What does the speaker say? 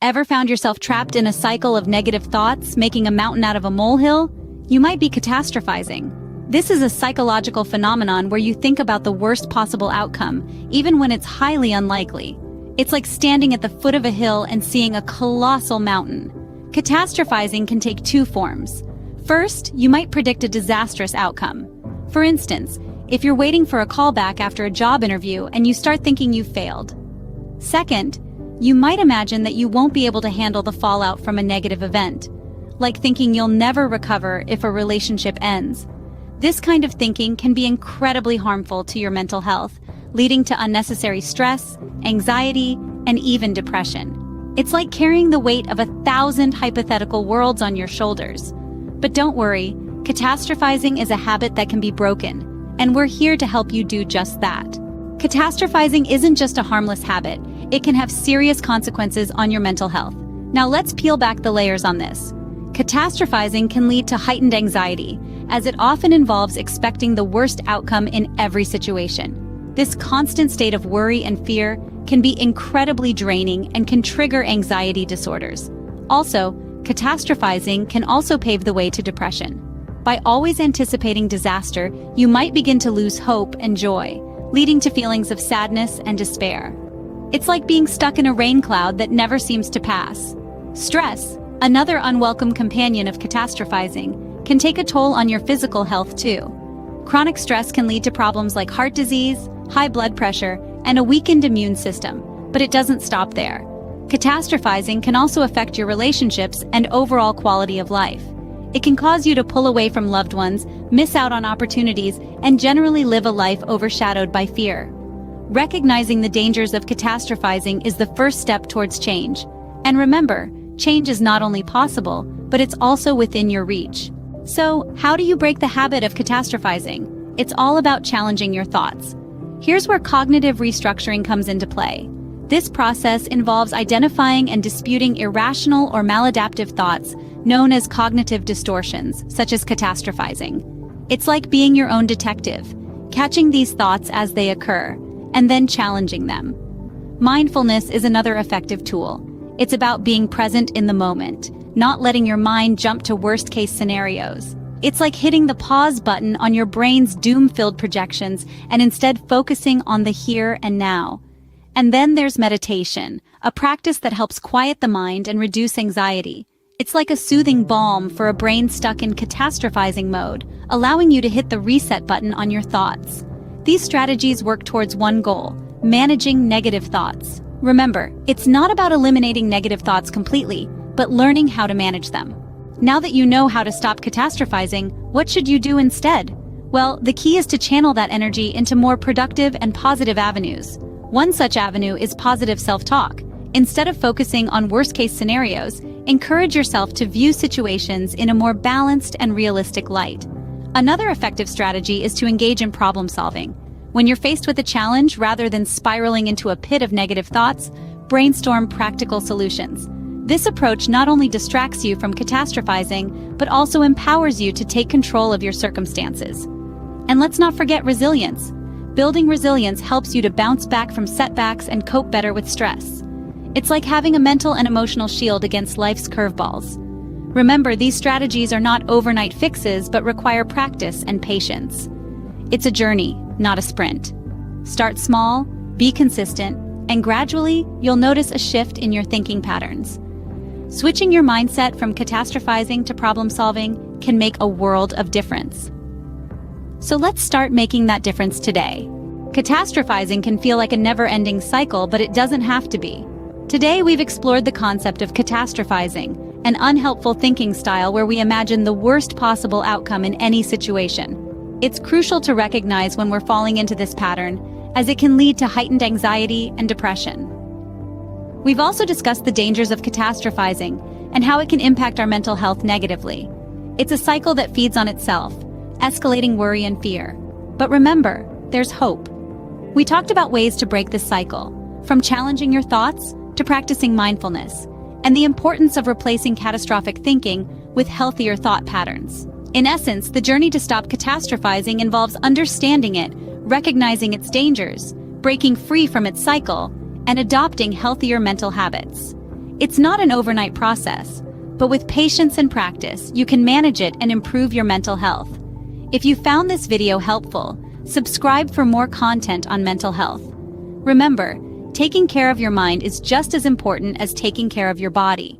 Ever found yourself trapped in a cycle of negative thoughts, making a mountain out of a molehill? You might be catastrophizing. This is a psychological phenomenon where you think about the worst possible outcome, even when it's highly unlikely. It's like standing at the foot of a hill and seeing a colossal mountain. Catastrophizing can take two forms. First, you might predict a disastrous outcome. For instance, if you're waiting for a callback after a job interview and you start thinking you've failed. Second, you might imagine that you won't be able to handle the fallout from a negative event, like thinking you'll never recover if a relationship ends. This kind of thinking can be incredibly harmful to your mental health, leading to unnecessary stress, anxiety, and even depression. It's like carrying the weight of 1,000 hypothetical worlds on your shoulders. But don't worry, catastrophizing is a habit that can be broken, and we're here to help you do just that. Catastrophizing isn't just a harmless habit, it can have serious consequences on your mental health. Now let's peel back the layers on this. Catastrophizing can lead to heightened anxiety, as it often involves expecting the worst outcome in every situation. This constant state of worry and fear can be incredibly draining and can trigger anxiety disorders. Also, catastrophizing can also pave the way to depression. By always anticipating disaster, you might begin to lose hope and joy, leading to feelings of sadness and despair. It's like being stuck in a rain cloud that never seems to pass. Stress, another unwelcome companion of catastrophizing, can take a toll on your physical health too. Chronic stress can lead to problems like heart disease, high blood pressure, and a weakened immune system, but it doesn't stop there. Catastrophizing can also affect your relationships and overall quality of life. It can cause you to pull away from loved ones, miss out on opportunities, and generally live a life overshadowed by fear. Recognizing the dangers of catastrophizing is the first step towards change. And remember, change is not only possible, but it's also within your reach. So, how do you break the habit of catastrophizing? It's all about challenging your thoughts. Here's where cognitive restructuring comes into play. This process involves identifying and disputing irrational or maladaptive thoughts, known as cognitive distortions, such as catastrophizing. It's like being your own detective, catching these thoughts as they occur, and then challenging them. Mindfulness is another effective tool. It's about being present in the moment, not letting your mind jump to worst-case scenarios. It's like hitting the pause button on your brain's doom-filled projections and instead focusing on the here and now. And then there's meditation, a practice that helps quiet the mind and reduce anxiety. It's like a soothing balm for a brain stuck in catastrophizing mode, allowing you to hit the reset button on your thoughts. These strategies work towards one goal: managing negative thoughts. Remember, it's not about eliminating negative thoughts completely, but learning how to manage them. Now that you know how to stop catastrophizing, what should you do instead? Well, the key is to channel that energy into more productive and positive avenues. One such avenue is positive self-talk. Instead of focusing on worst-case scenarios, encourage yourself to view situations in a more balanced and realistic light. Another effective strategy is to engage in problem solving. When you're faced with a challenge, rather than spiraling into a pit of negative thoughts, brainstorm practical solutions. This approach not only distracts you from catastrophizing, but also empowers you to take control of your circumstances. And let's not forget resilience. Building resilience helps you to bounce back from setbacks and cope better with stress. It's like having a mental and emotional shield against life's curveballs. Remember, these strategies are not overnight fixes, but require practice and patience. It's a journey, not a sprint. Start small, be consistent, and gradually, you'll notice a shift in your thinking patterns. Switching your mindset from catastrophizing to problem solving can make a world of difference. So let's start making that difference today. Catastrophizing can feel like a never-ending cycle, but it doesn't have to be. Today, we've explored the concept of catastrophizing, an unhelpful thinking style where we imagine the worst possible outcome in any situation. It's crucial to recognize when we're falling into this pattern, as it can lead to heightened anxiety and depression. We've also discussed the dangers of catastrophizing and how it can impact our mental health negatively. It's a cycle that feeds on itself, escalating worry and fear. But remember, there's hope. We talked about ways to break this cycle, from challenging your thoughts to practicing mindfulness, and the importance of replacing catastrophic thinking with healthier thought patterns. In essence, the journey to stop catastrophizing involves understanding it, recognizing its dangers, breaking free from its cycle, and adopting healthier mental habits. It's not an overnight process, but with patience and practice, you can manage it and improve your mental health. If you found this video helpful, subscribe for more content on mental health. Remember, taking care of your mind is just as important as taking care of your body.